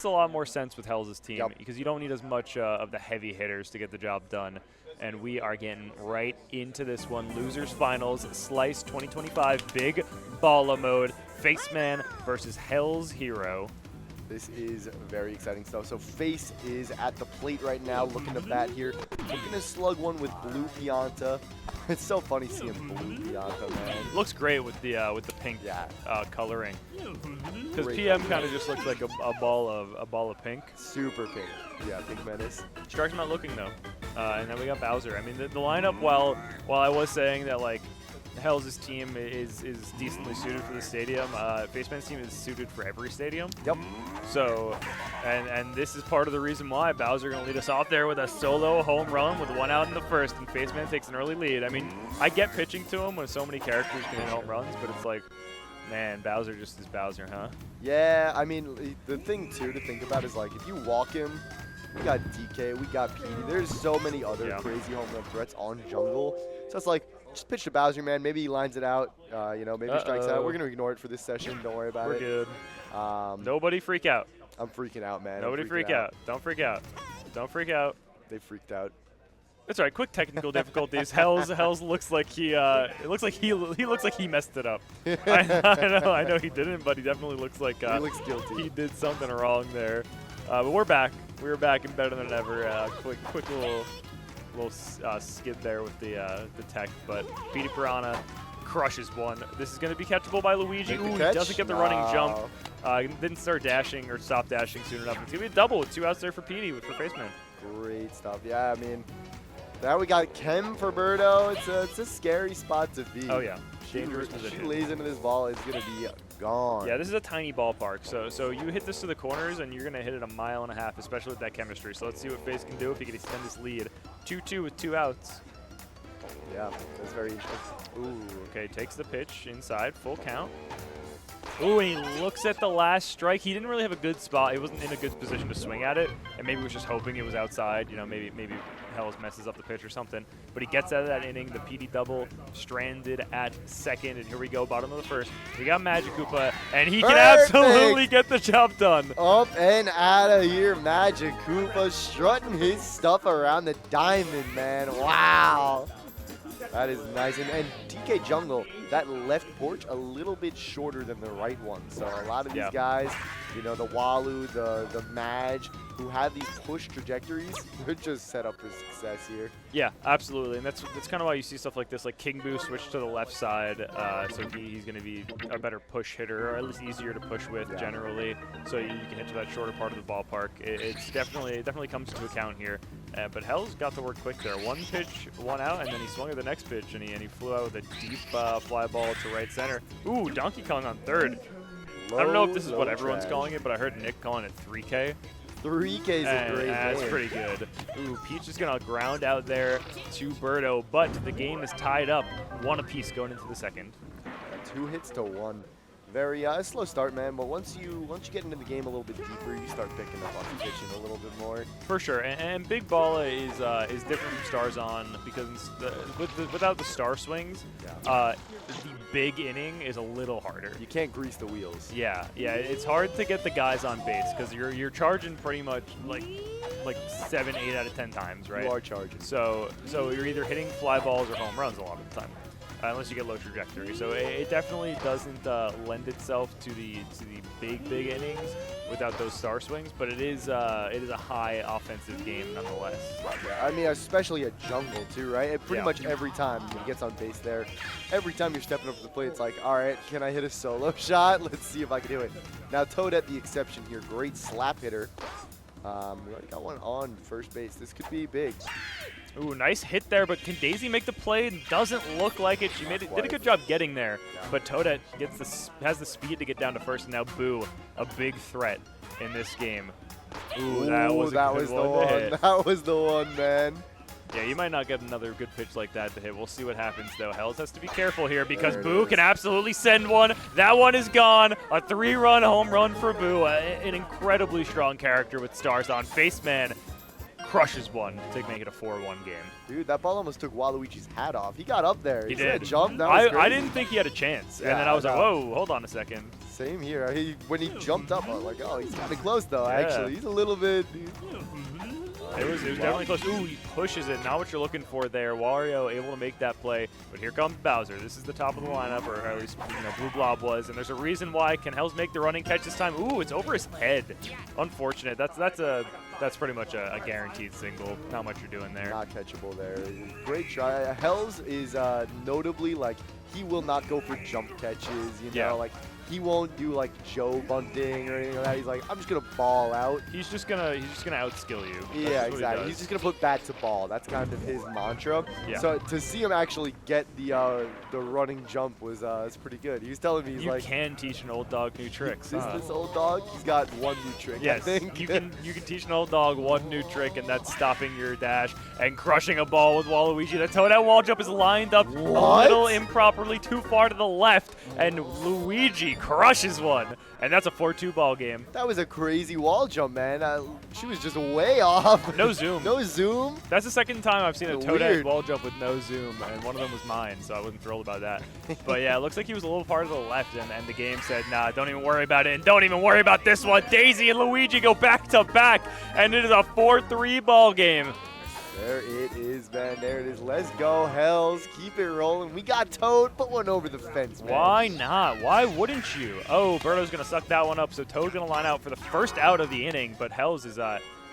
a lot more sense with Hell's team because you don't need as much of the heavy hitters to get the job done. And we are getting right into this one. Losers Finals, Slice 2025, big Balla mode, Faceman versus Hellzhero. This is very exciting stuff. So Face is at the plate right now, looking to bat here. Looking to slug one with Blue Pianta. It's so funny seeing Blue Pianta, man. Looks great with the pink coloring. Because PM kind of just looks like a ball of pink. Super pink. Yeah, Pink Menace. Strike's not looking though. And then we got Bowser. I mean, the lineup, while I was saying that like Hell's team is decently suited for the stadium, Faceman's team is suited for every stadium. Yep. So, and this is part of the reason why Bowser going to lead us off there with a solo home run with 1 out in the first, and Faceman takes an early lead. I mean, I get pitching to him when so many characters can hit home runs, but it's like, man, Bowser just is Bowser, huh? Yeah, I mean, the thing too to think about is like if you walk him, we got DK, we got PD. There's so many other crazy home run threats on jungle. So it's like, just pitch to Bowser, man. Maybe he lines it out. You know, maybe he strikes out. We're gonna ignore it for this session. Don't worry about it. We're good. Nobody freak out. I'm freaking out, man. Nobody freak out. Don't freak out. Don't freak out. They freaked out. That's all right. Quick technical difficulties. Hell's looks like he looks like he messed it up. I know he didn't, but he definitely looks like he looks guilty. He did something wrong there. But we're back. We're back and better than ever. Quick little skid there with the tech, but PD Piranha crushes one. This is going to be catchable by Luigi. Ooh, he doesn't get the running jump. Didn't start dashing or stop dashing soon enough. It's going to be a double with 2 outs there for PD for Faceman. Great stuff. Yeah, I mean, now we got Chem for Birdo. It's a scary spot to be. Oh, yeah. Dangerous position. She lays into this ball, it's going to be gone. Yeah, this is a tiny ballpark, so you hit this to the corners, and you're going to hit it 1.5 miles, especially with that chemistry. So let's see what Face can do if he can extend this lead. 2-2 with 2 outs. Yeah, that's very interesting. Ooh, okay, takes the pitch inside, full count. Ooh, and he looks at the last strike. He didn't really have a good spot. He wasn't in a good position to swing at it, and maybe was just hoping it was outside. You know, maybe Hells messes up the pitch or something. But he gets out of that inning. The PD double stranded at second, and here we go, bottom of the first. We got Magic Koopa, and he can absolutely get the job done. Up and out of here, Magic Koopa strutting his stuff around the diamond, man. Wow. That is nice. And TK Jungle, that left porch a little bit shorter than the right one. So a lot of these guys, you know, the Walu, the Maj, who have these push trajectories, they're just set up for success here. Yeah, absolutely. And that's kind of why you see stuff like this, like King Boo switch to the left side. So he's going to be a better push hitter, or at least easier to push with generally. So you can hit to that shorter part of the ballpark. It definitely comes into account here. But Hell's got to work quick there. 1 pitch, 1 out, and then he swung at the next pitch, and he flew out with a deep fly ball to right center. Ooh, Donkey Kong on third. I don't know if this is what everyone's calling it, but I heard Nick calling it 3K. 3K is a great That's pretty good. Ooh, Peach is going to ground out there to Birdo, but the game is tied up. 1 apiece going into the second. 2 hits to 1. Very slow start, man. But once you get into the game a little bit deeper, you start picking up on the pitching a little bit more. For sure, and Big Balla is different from Starzon because without the star swings, the big inning is a little harder. You can't grease the wheels. Yeah, it's hard to get the guys on base because you're charging pretty much like 7, 8 out of 10 times, right? You are charging. So you're either hitting fly balls or home runs a lot of the time. Unless you get low trajectory. So it definitely doesn't lend itself to the big innings without those star swings, but it is a high offensive game nonetheless. Yeah, I mean, especially at jungle too, right? Pretty much every time he gets on base there, every time you're stepping up to the plate, it's like, all right, can I hit a solo shot? Let's see if I can do it. Now Toadette the exception here, great slap hitter. We already got one on first base. This could be big. Ooh, nice hit there, but can Daisy make the play? Doesn't look like it. She did a good job getting there, but Toadette has the speed to get down to first, and now Boo, a big threat in this game. Ooh, that was the one. That was the one, man. Yeah, you might not get another good pitch like that to hit. We'll see what happens, though. Hells has to be careful here because Boo can absolutely send one. That one is gone. A 3-run home run for Boo. An incredibly strong character with stars on. Faceman crushes one to make it a 4-1 game. Dude, that ball almost took Waluigi's hat off. He got up there. He did. Jump. That was I didn't think he had a chance. And then I was like, whoa, hold on a second. Same here. When he jumped up, I was like, oh, he's kind of close though. Yeah. Actually, he's a little bit. It was definitely close. Ooh, he pushes it. Not what you're looking for there. Wario able to make that play. But here comes Bowser. This is the top of the lineup, or at least Blue Blob was. And there's a reason why. Can Hells make the running catch this time? Ooh, it's over his head. Unfortunate. That's pretty much a guaranteed single. Not much you're doing there. Not catchable there. Great try. Hells is notably like he will not go for jump catches. You know, like he won't do like Joe bunting or anything like that. He's like, I'm just gonna ball out. He's just gonna outskill you. Yeah, exactly. He's just gonna put bat to ball. That's kind of his mantra. Yeah. So to see him actually get the running jump was pretty good. He was telling me, he's you like, can teach an old dog new tricks. This old dog, he's got one new trick. Yes, I think. you can teach an old dog one new trick, and that's stopping your dash and crushing a ball with Waluigi. The toe-down wall jump is lined up a little improperly too far to the left, and Luigi crushes one. And that's a 4-2 ball game. That was a crazy wall jump, man. She was just way off. No zoom. No zoom. That's the second time I've seen a toe-down Weird. wall jump with no zoom, and one of them was mine, so I wasn't thrilled about that. But yeah, it looks like he was a little part of the left, and the game said, nah, don't even worry about it, and don't even worry about this one. Daisy and Luigi go back-to-back, and it is a 4-3 ball game. There it is, man. There it is. Let's go, Hells. Keep it rolling. We got Toad. Put one over the fence, man. Why not? Why wouldn't you? Oh, Birdo's going to suck that one up, so Toad's going to line out for the first out of the inning, but Hells is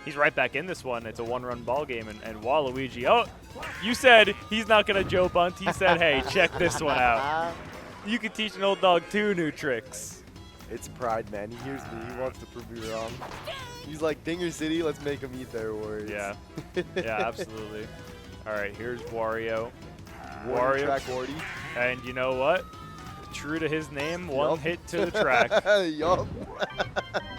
he's right back in this one. It's a one-run ball game, and Waluigi, oh, you said he's not going to Joe bunt. He said, hey, check this one out. You can teach an old dog 2 new tricks. It's pride, man. He hears me. He wants to prove me wrong. He's like, Dinger City, let's make them eat their words. Yeah. Yeah, absolutely. All right, here's Wario. Track Wardy. And you know what? True to his name, one hit to the track. Yup.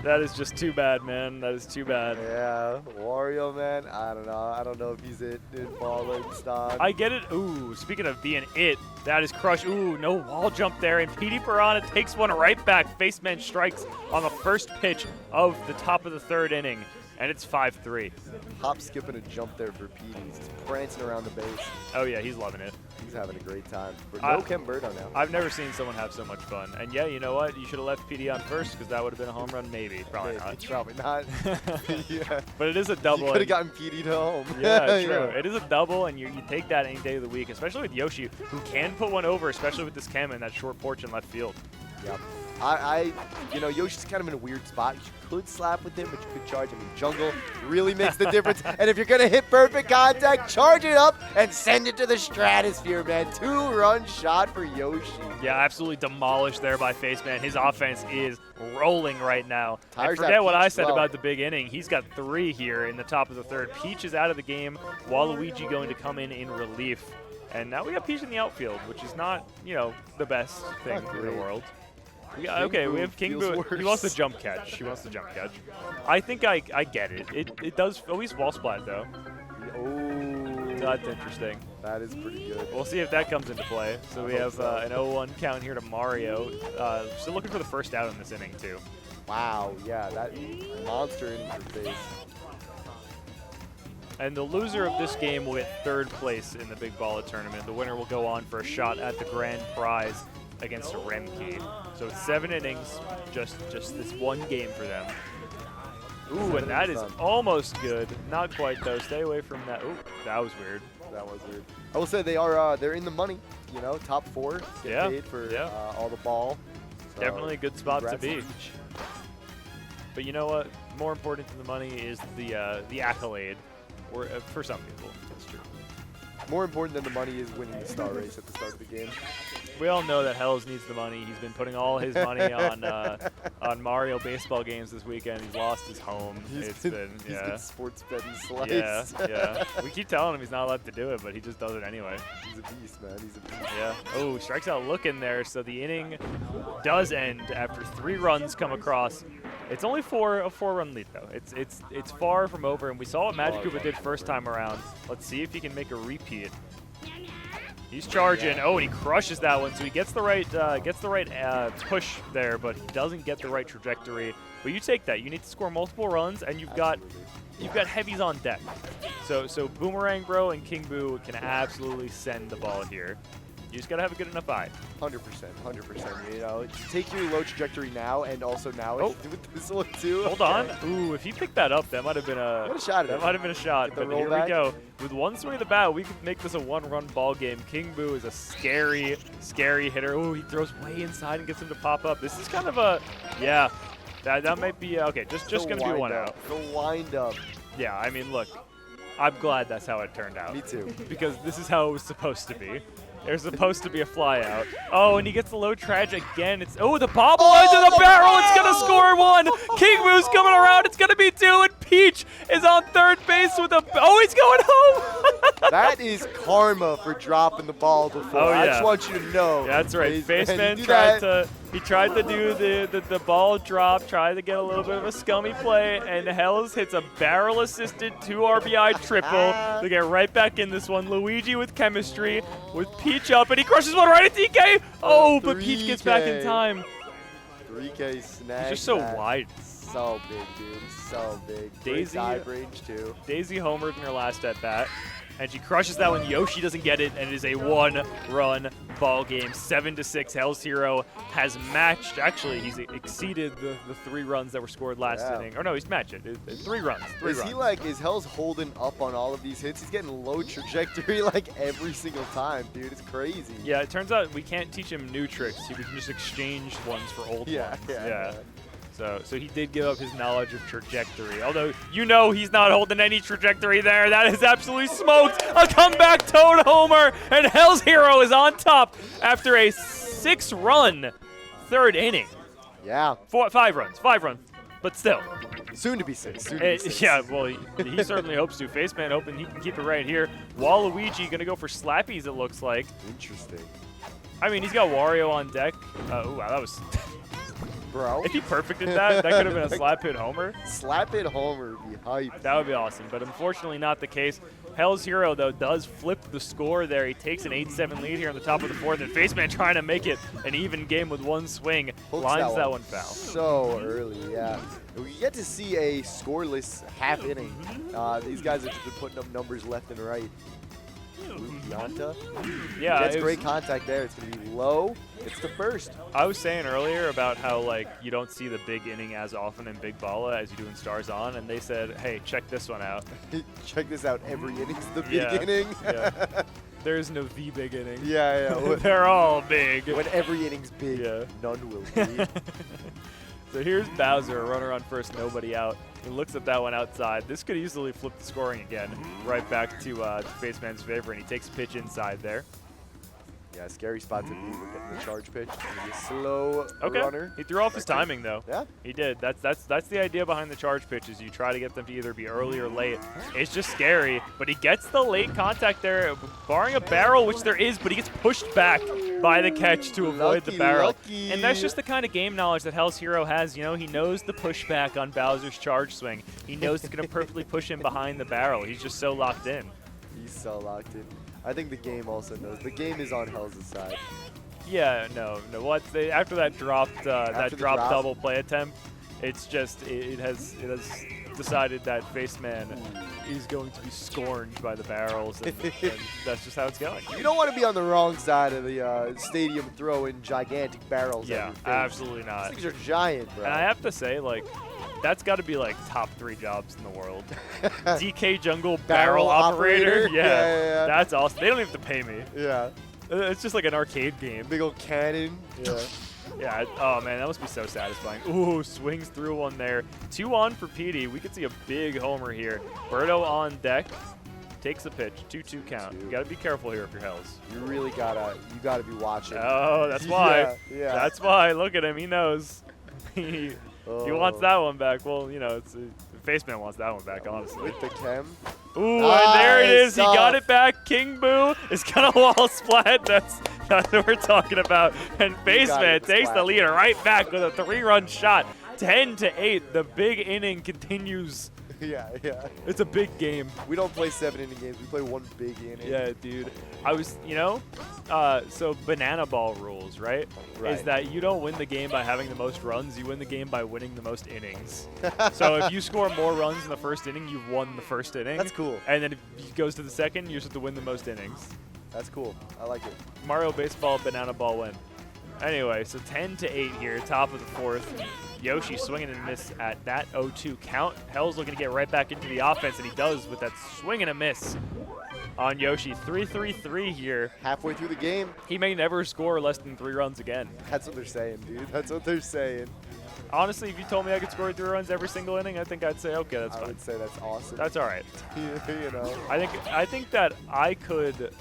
That is just too bad, man. That is too bad. Yeah, Wario, man. I don't know. I don't know if he's it in Balla and stock. I get it. Ooh, speaking of being it, that is crushed. Ooh, no wall jump there. And Petey Piranha takes one right back. Faceman strikes on the first pitch of the top of the 3rd inning. And it's 5-3. Hop, skip, and a jump there for Petey. He's just prancing around the base. Oh, yeah, he's loving it. He's having a great time. But no Ken Birdo now. I've never seen someone have so much fun. And yeah, you know what? You should have left PD on first because that would have been a home run, maybe. Probably not. Probably not. Yeah. But it is a double. You could have gotten PD to home. Yeah, true. It is a double, and you take that any day of the week, especially with Yoshi, who can put one over, especially with this cam and that short porch in left field. Yep. You know, Yoshi's kind of in a weird spot. You could slap with him, but you could charge him in jungle. Really makes the difference. And if you're going to hit perfect contact, charge it up and send it to the stratosphere, man. 2-run shot for Yoshi. Yeah, absolutely demolished there by Faceman. His offense is rolling right now. And forget what I said about the big inning. He's got 3 here in the top of the 3rd. Peach is out of the game. Waluigi going to come in relief. And now we got Peach in the outfield, which is not, you know, the best thing in the world. We have King Boo. He wants the jump catch. I think I get it. It does at least wall splat, though. Oh, That's interesting. that is pretty good. We'll see if that comes into play. So we have an 0-1 count here to Mario. Still looking for the first out in this inning, too. Wow, yeah, that monster interface. And the loser of this game will get 3rd place in the Big Balla tournament. The winner will go on for a shot at the grand prize against a Remke. So it's 7 innings, just this one game for them. Ooh, and that is almost good. Not quite, though. Stay away from that. Ooh, that was weird. That was weird. I will say they're in the money. You know, top 4 get paid for all the ball. So definitely a good spot to be. Each. But you know what? More important than the money is the accolade. Or for some people. That's true. More important than the money is winning the star race at the start of the game. We all know that Hells needs the money. He's been putting all his money on Mario baseball games this weekend. He's lost his home. He's been sports betting sliced. Yeah. We keep telling him he's not allowed to do it, but he just does it anyway. He's a beast, man. He's a beast. Yeah. Oh, strikes out looking there. So the inning does end after 3 runs come across. It's only a 4-run lead though. It's far from over, and we saw what Magic Koopa did first time around. Let's see if he can make a repeat. He's charging. Oh, and he crushes that one. So he gets the right push there, but he doesn't get the right trajectory. But you take that. You need to score multiple runs, and you've got heavies on deck. So Boomerang Bro and King Boo can absolutely send the ball here. You just got to have a good enough eye. 100%, 100%. You know, take your low trajectory now, and also now with this one too. Hold on. Ooh, if he picked that up, that might have been a That might have been a shot. But here we go. With one swing of the bat, we could make this a one-run ball game. King Boo is a scary, scary hitter. Ooh, he throws way inside and gets him to pop up. This is kind of a, yeah, that might be okay. Just gonna be one out. The wind up. Yeah, I mean, look, I'm glad that's how it turned out. Me too. Because this is how it was supposed to be. There's supposed to be a fly out. Oh, and he gets the low trage again. It's the bobble into the barrel. It's gonna score one. King Boo's coming around. It's gonna be two, and Peach is on third base with a. Oh, he's going home. That is karma for dropping the ball before. Oh, yeah. I just want you to know. Yeah, that's right. Faceman tried to do the ball drop, tried to get a little bit of a scummy play, and Hells hits a barrel-assisted 2 RBI triple to get right back in this one. Luigi with chemistry, with Peach up, and he crushes one right at DK. Oh, but Peach gets back in time. 3K snag. He's just so wide. So big, dude. So big. Daisy dive range too. Daisy homered in her last at bat, and she crushes that one. Yoshi doesn't get it, and it is a one-run ball game. 7-6. Hellzhero has matched. Actually, he's exceeded the 3 runs that were scored last inning. Or no, he's matched it. 3 runs. Is Hell's holding up on all of these hits? He's getting low trajectory like every single time, dude. It's crazy. Yeah, it turns out we can't teach him new tricks. We can just exchange ones for old ones. Yeah. So he did give up his knowledge of trajectory. Although, he's not holding any trajectory there. That is absolutely smoked. A comeback Toad homer, and Hellzhero is on top after a 6-run 3rd inning. Yeah. 5 runs, but still. Soon to be 6. Yeah, well, he certainly hopes to. Faceman hoping he can keep it right here. Waluigi going to go for slappies, it looks like. Interesting. I mean, he's got Wario on deck. Oh, wow, that was... Bro. If he perfected that could have been a slap hit homer. Slap hit homer would be hype. That would be awesome, but unfortunately not the case. Hellzhero, though, does flip the score there. He takes an 8-7 lead here on the top of the 4th, and Faceman trying to make it an even game with one swing. Lines that one foul. So early, yeah. We get to see a scoreless half inning. These guys have just been putting up numbers left and right. Yanta. Yeah, that's great contact there. It's going to be low. It's the first. I was saying earlier about how you don't see the big inning as often in Big Balla as you do in Stars On, and they said, hey, check this one out. Check this out. Every inning's the big inning. Yeah. There is no the big inning. Yeah. They're all big. When every inning's big, none will be. So here's Bowser, a runner on first, nobody out. He looks at that one outside. This could easily flip the scoring again, right back to Faceman's favor, and he takes a pitch inside there. Yeah, scary spot to be. We're getting the charge pitch. Maybe a slow runner. He threw off his timing, though. Yeah. He did. That's the idea behind the charge pitch, is you try to get them to either be early or late. It's just scary, but he gets the late contact there, barring a barrel, which there is, but he gets pushed back by the catch to avoid the barrel. And that's just the kind of game knowledge that Hellzhero has. He knows the pushback on Bowser's charge swing. He knows it's going to perfectly push him behind the barrel. He's just so locked in. He's so locked in. I think the game also knows. The game is on Hell's side. Yeah, no. After that dropped double play attempt, it's just it has decided that Faceman is going to be scorned by the barrels, and that's just how it's going. You don't want to be on the wrong side of the stadium throwing gigantic barrels. Yeah, absolutely not. These things are giant, bro. And I have to say, that's got to be top 3 jobs in the world. DK Jungle barrel operator. Yeah, that's awesome. They don't even have to pay me. Yeah. It's just like an arcade game. Big old cannon. Yeah. Yeah. Oh, man, that must be so satisfying. Ooh, swings through one there. 2 on for PD. We could see a big homer here. Birdo on deck. Takes a pitch. 2-2 count. You got to be careful here if you're Hells. You really gotta be watching. Oh, that's why. Yeah. That's why. Look at him. He knows. He wants that one back. Well, Faceman wants that one back, honestly. With the chem. Ooh, and there it is. He got it back. King Boo is going to wall splat. That's what we're talking about. And Faceman takes the lead right back with a 3-run shot. 10-8. The big inning continues. Yeah. It's a big game. We don't play 7-inning games. We play one big inning. Yeah, dude. I was, so banana ball rules, right? Is that you don't win the game by having the most runs. You win the game by winning the most innings. So if you score more runs in the first inning, you've won the first inning. That's cool. And then if it goes to the second, you're supposed to win the most innings. That's cool. I like it. Mario Baseball, banana ball win. Anyway, so 10-8 here, top of the fourth. Yoshi swinging and miss at that 0-2 count. Hell's looking to get right back into the offense, and he does with that swing and a miss on Yoshi. 3-3-3 here. Halfway through the game. He may never score less than 3 runs again. That's what they're saying, dude. That's what they're saying. Honestly, if you told me I could score 3 runs every single inning, I think I'd say, okay, that's fine. I would say that's awesome. That's all right. You know. I think that I could,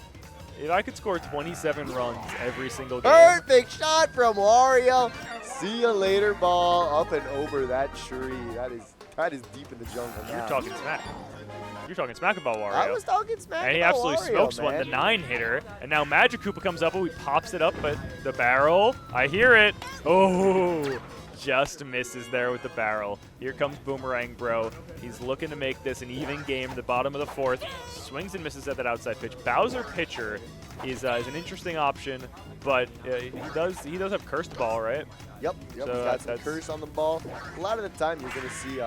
if I could score 27 runs every single game. Perfect shot from Wario. See you later, ball. Up and over that tree. That is deep in the jungle now. You're talking smack. You're talking smack about Wario. I was talking smack And he about absolutely Wario, smokes man. one, the 9-hitter. And now Magic Koopa comes up, he pops it up, but the barrel, I hear it. Oh, just misses there with the barrel. Here comes Boomerang Bro. He's looking to make this an even game at the bottom of the fourth. Swings and misses at that outside pitch. Bowser pitcher is an interesting option, but he does have cursed ball, right? Yep. So He's got some that's- curse on the ball. A lot of the time, you're going to see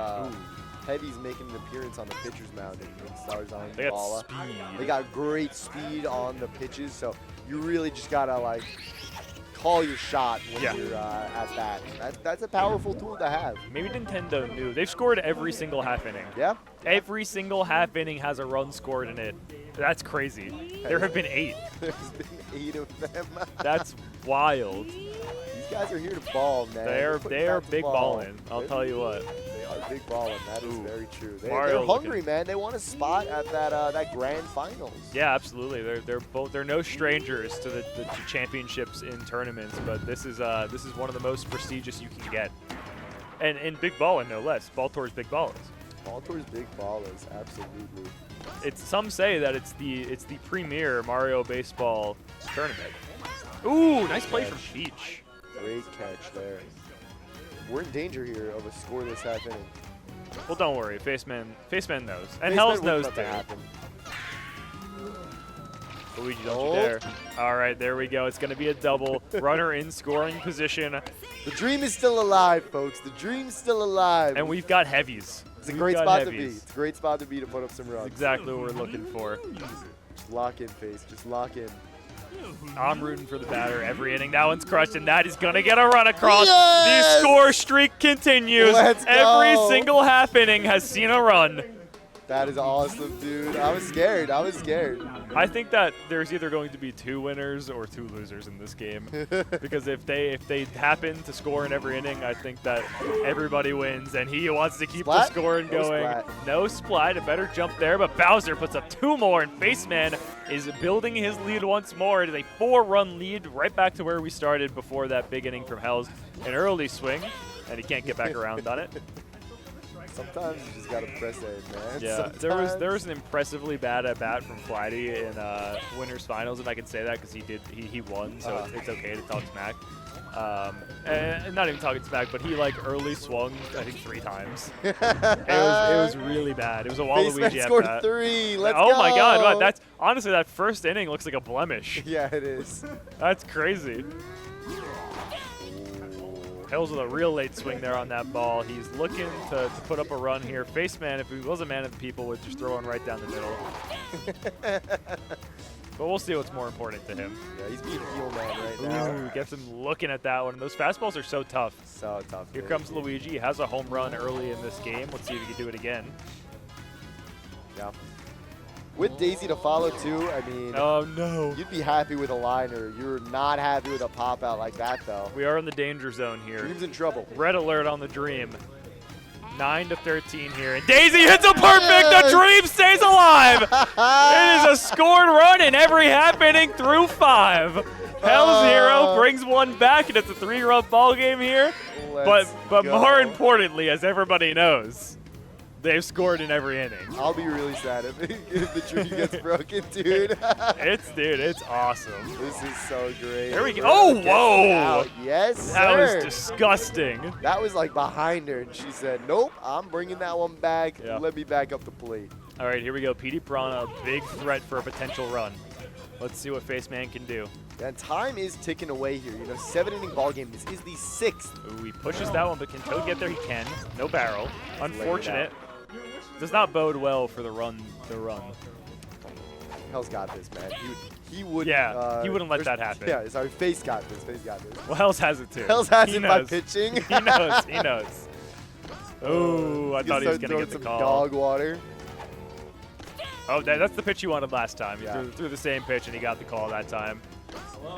heavies making an appearance on the pitcher's mound in Stars on They got Balla. speed. They got great speed on the pitches, so you really just got to, like, call your shot when you're at bat. That's a powerful tool to have. Maybe Nintendo knew. They've scored every single half inning. Yeah? Every single half inning has a run scored in it. That's crazy. There have been 8. There's been 8 of them. That's wild. These guys are here to ball, man. They are big balling. I'll tell you what. They are big balling. That is very true. They're Mario hungry, man. They want a spot at that grand finals. Yeah, absolutely. They're no strangers to the championships in tournaments, but this is one of the most prestigious you can get. And big ballin', no less. Ball towards big ballers. Ball towards big ballers, absolutely. Some say that it's the premier Mario Baseball tournament. Ooh, nice play from Peach. Great catch there. We're in danger here of a scoreless half inning. Well, don't worry, Faceman knows, and Faceman Hell's wouldn't knows let too. that happen. Luigi, don't you dare. All right, there we go. It's going to be a double. Runner in scoring position. The dream is still alive, folks. The dream's still alive. And we've got heavies. It's a great spot to be. It's a great spot to be to put up some runs. That's exactly what we're looking for. Just lock in, Face. Just lock in. I'm rooting for the batter every inning. That one's crushed, and that is going to get a run across. Yes! The score streak continues. Let's go. Every single half inning has seen a run. That is awesome, dude. I was scared. I was scared. I think that there's either going to be 2 winners or 2 losers in this game. Because if they happen to score in every inning, I think that everybody wins, and he wants to keep the scoring going. No splat, a better jump there, but Bowser puts up 2 more, and Faceman is building his lead once more. It is a 4-run lead, right back to where we started before that big inning from Hell's. An early swing, and he can't get back around on it. Sometimes you just gotta press A, man. Yeah, there was an impressively bad at bat from Flighty in winners finals, if I can say that, because he won, so it's okay to talk smack. And not even talking smack, but he early swung I think 3 times. it was really bad. It was a Waluigi at scored bat. 3. Let's go. Oh my God! Wow, that's honestly that first inning looks like a blemish. Yeah, it is. That's crazy. Hell's with a real late swing there on that ball. He's looking to put up a run here. Faceman, if he was a man of the people, would just throw one right down the middle. But we'll see what's more important to him. Yeah, he's being heel man right now. Ooh, gets him looking at that one. Those fastballs are so tough. So tough. Here comes Luigi. He has a home run early in this game. Let's see if he can do it again. Yeah. With Daisy to follow, too, I mean, Oh, no. you'd be happy with a liner. You're not happy with a pop-out like that, though. We are in the danger zone here. Dream's in trouble. Red alert on the Dream. 9-13 here. And Daisy hits a perfect. The Dream stays alive. It is a scored run in every half inning through 5. Hellzhero brings one back, and it's a 3-run ball game here. But more importantly, as everybody knows, they've scored in every inning. I'll be really sad if the tree gets broken, dude. It's awesome. This is so great. There we go. Oh, whoa. Out. Yes, sir. That was disgusting. That was behind her, and she said, nope, I'm bringing that one back. Yeah. Let me back up the plate. All right, here we go. PD Piranha, a big threat for a potential run. Let's see what Faceman can do. And time is ticking away here. 7-inning ball game. This is the 6th. Ooh, he pushes that one, but can Toad get there? He can. No barrel. Unfortunate. Does not bode well for the run. Hell's got this, man. He would. Yeah, he wouldn't let that happen. Yeah, sorry. Face got this. Face got this. Well, Hells has it too. Hells has He it by knows. pitching. He knows. He knows. Oh, I thought he was Start going to get throwing the some call. dog water. Oh, that's the pitch you wanted last time. He Yeah. threw the same pitch, and he got the call that time.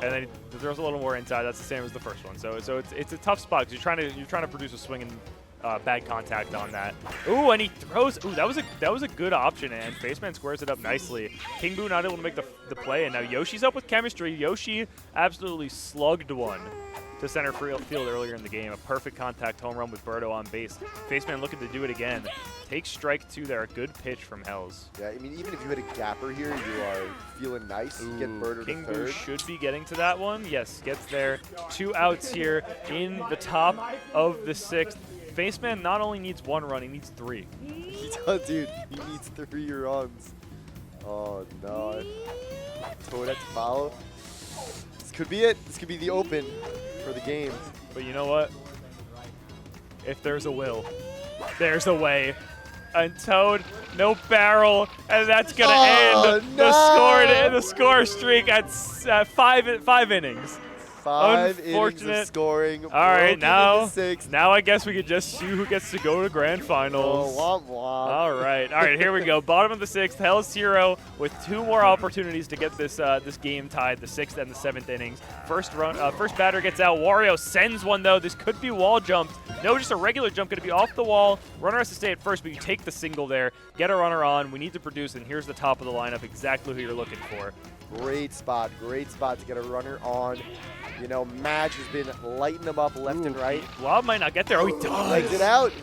And then he throws a little more inside. That's the same as the first one. So it's a tough spot because you're trying to produce a swing and bad contact on that. Ooh, and he throws. Ooh, that was a good option, and Faceman squares it up nicely. King Boo not able to make the play, and now Yoshi's up with chemistry. Yoshi absolutely slugged one to center field earlier in the game. A perfect contact home run with Birdo on base. Faceman looking to do it again. Takes strike 2 there. A good pitch from Hells. Yeah, I mean, even if you hit a gapper here, you are feeling nice. You get Birdo King to Boo third. should be getting to that one. Yes, gets there. 2 outs here in the top of the 6th. Faceman not only needs 1 run, he needs 3. He does, dude. He needs 3 runs. Oh, no. Toadette to foul. This could be it. This could be the open for the game. But you know what? If there's a will, there's a way. And Toad, no barrel, and that's gonna end the score streak at 5 innings. 5 innings Unfortunate. of scoring. All right, now Sixth. I guess we could just see who gets to go to grand finals. Oh, womp womp. All right, here we go. Bottom of the 6th, Hellzhero with 2 more opportunities to get this this game tied, the 6th and the 7th innings. First batter gets out. Wario sends one though. This could be wall jumped. No, just a regular jump, going to be off the wall. Runner has to stay at first, but you take the single there. Get a runner on. We need to produce, and here's the top of the lineup, exactly who you're looking for. Great spot to get a runner on. You know, Madge has been lighting them up left and right. Blob might not get there. Oh, he does.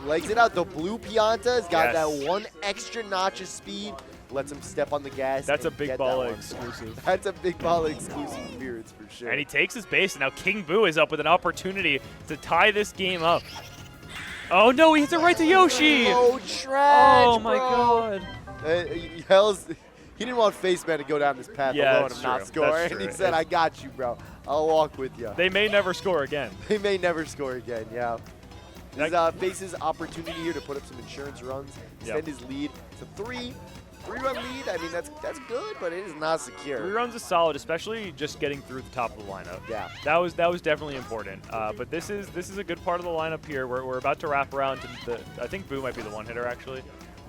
Legs it out. The blue Pianta's got Yes. that 1 extra notch of speed. Lets him step on the gas. That's a and big get Balla that one. exclusive. That's a big Balla exclusive appearance for sure. And he takes his base, and now King Boo is up with an opportunity to tie this game up. Oh, no, he hits it right to Yoshi. Oh, trash, Oh, my bro. God. He didn't want Faceman to go down this path Yeah, alone that's and not true. score. That's And he true. said, I got you, bro. I'll walk with you. They may never score again. They may never score again, yeah. This That- Face's opportunity here to put up some insurance runs, extend his lead. It's a three-run lead. I mean, that's good, but it is not secure. 3 runs is solid, especially just getting through the top of the lineup. Yeah. That was definitely important. But this is a good part of the lineup here. We're about to wrap around to the. I think Boo might be the 1 hitter actually.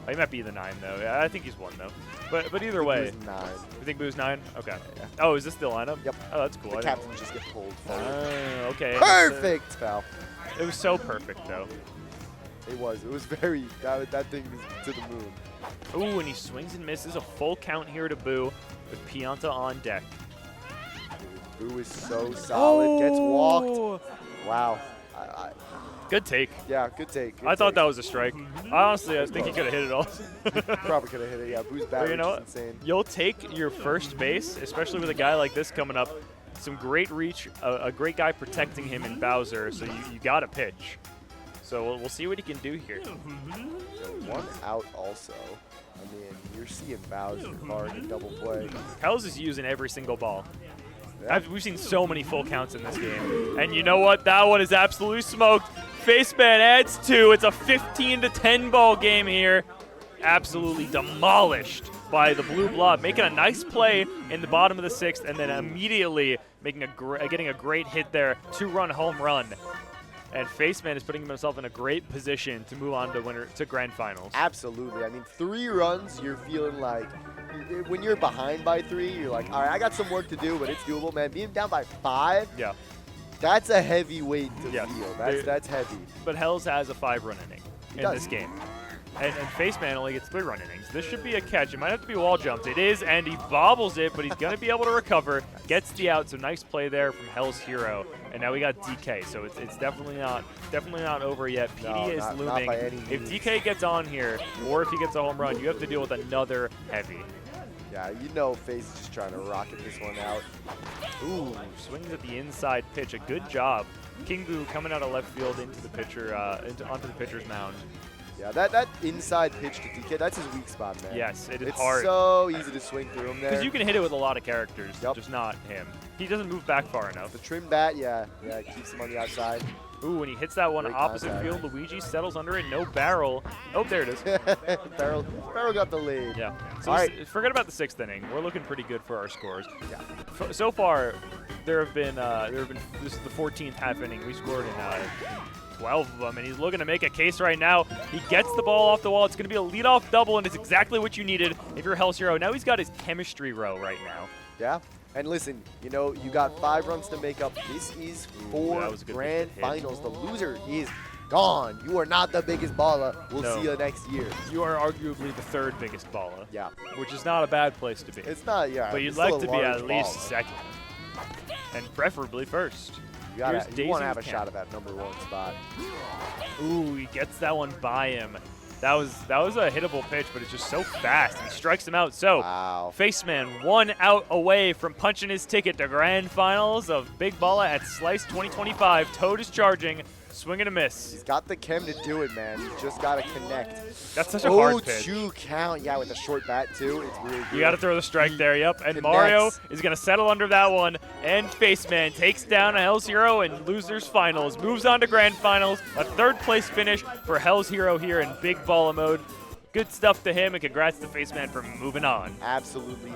He might be the 9 though. Yeah, I think he's 1 though. But either way, It was 9. you think Boo's 9? Okay. Yeah. Oh, is this the lineup? Yep. Oh, that's cool. The I didn't- captains just get pulled forward. Okay. Perfect foul. It was so perfect though. It was very, that thing was to the moon. Ooh, and he swings and misses. A full count here to Boo with Pianta on deck. Boo is so solid, gets walked. Wow. Good take. Yeah, good take. I thought that was a strike. Honestly, I think he could have hit it all. Probably could have hit it, yeah. Boo's But battery you know is what? insane. You'll take your first base, especially with a guy like this coming up. Some great reach, a great guy protecting him in Bowser, so you got to pitch. So we'll see what he can do here. So 1 out also. I mean, you're seeing Bowser hard in double play. Hells is using every single ball. Yeah. We've seen so many full counts in this game. And you know what? That one is absolutely smoked. Faceman adds 2. It's a 15-10 ball game here. Absolutely demolished by the blue blob, making a nice play in the bottom of the 6th, and then immediately making getting a great hit there, 2-run home run. And Faceman is putting himself in a great position to move on to grand finals. Absolutely. I mean, 3 runs, you're feeling like, when you're behind by 3, you're like, all right, I got some work to do, but it's doable, man. Being down by 5, Yeah. that's a heavy weight to Yes. feel. That's heavy. But Hells has a 5-run inning in does. this game. And Faceman only gets 3-run innings. This should be a catch. It might have to be wall jumped. It is, and he bobbles it, but he's going to be able to recover. Gets the out, so nice play there from Hellzhero. And now we got DK, so it's definitely not over yet. PD No, is not looming. by any If means. DK gets on here, or if he gets a home run, you have to deal with another heavy. Yeah, you know Face is just trying to rocket this one out. Ooh, swings at the inside pitch. A good job. King Boo coming out of left field into the pitcher, onto the pitcher's mound. Yeah, that inside pitch to DK, that's his weak spot, man. Yes, it is it's hard. so easy to swing through him there. Because you can hit it with a lot of characters, Yep. just not him. He doesn't move back far enough. The trim bat, yeah, keeps him on the outside. Ooh, when he hits that one Great opposite contact. field, Luigi settles under it, no barrel. Oh, there it is. Barrel got the lead. Yeah. So All right. forget about the 6th inning. We're looking pretty good for our scores. Yeah. So far, there have been this is the 14th half inning. We scored in 12 of them, and he's looking to make a case right now. He gets the ball off the wall. It's going to be a leadoff double, and it's exactly what you needed if you're Hellzhero. Now he's got his chemistry row right now. Yeah. And listen, you know, you got 5 runs to make up. This is for that was a good grand hit. finals. The loser is gone. You are not the biggest Balla. We'll No. see you next year. You are arguably the 3rd biggest Balla. Yeah. Which is not a bad place to be. It's not, yeah. But you'd it's like still to a be at large least Balla. 2nd. And preferably 1st. You Here's want Daisy to have a with shot Cam. at that number 1 spot. Ooh, he gets that one by him. That was a hittable pitch, but it's just so fast. He strikes him out. So, Wow. Faceman 1 out away from punching his ticket to grand finals of Big Balla at Slice 2025. Toad is charging, swing and a miss. He's got the chem to do it, man. You just got to connect. That's such a hard pitch. 0-2 count. Yeah, with a short bat, too. It's really good. You got to throw the strike there, yep. And Connects. Mario is going to settle under that one. And Faceman takes down a Hellzhero in losers finals. Moves on to grand finals. A 3rd place finish for Hellzhero here in Big Balla mode. Good stuff to him, and congrats to Faceman for moving on. Absolutely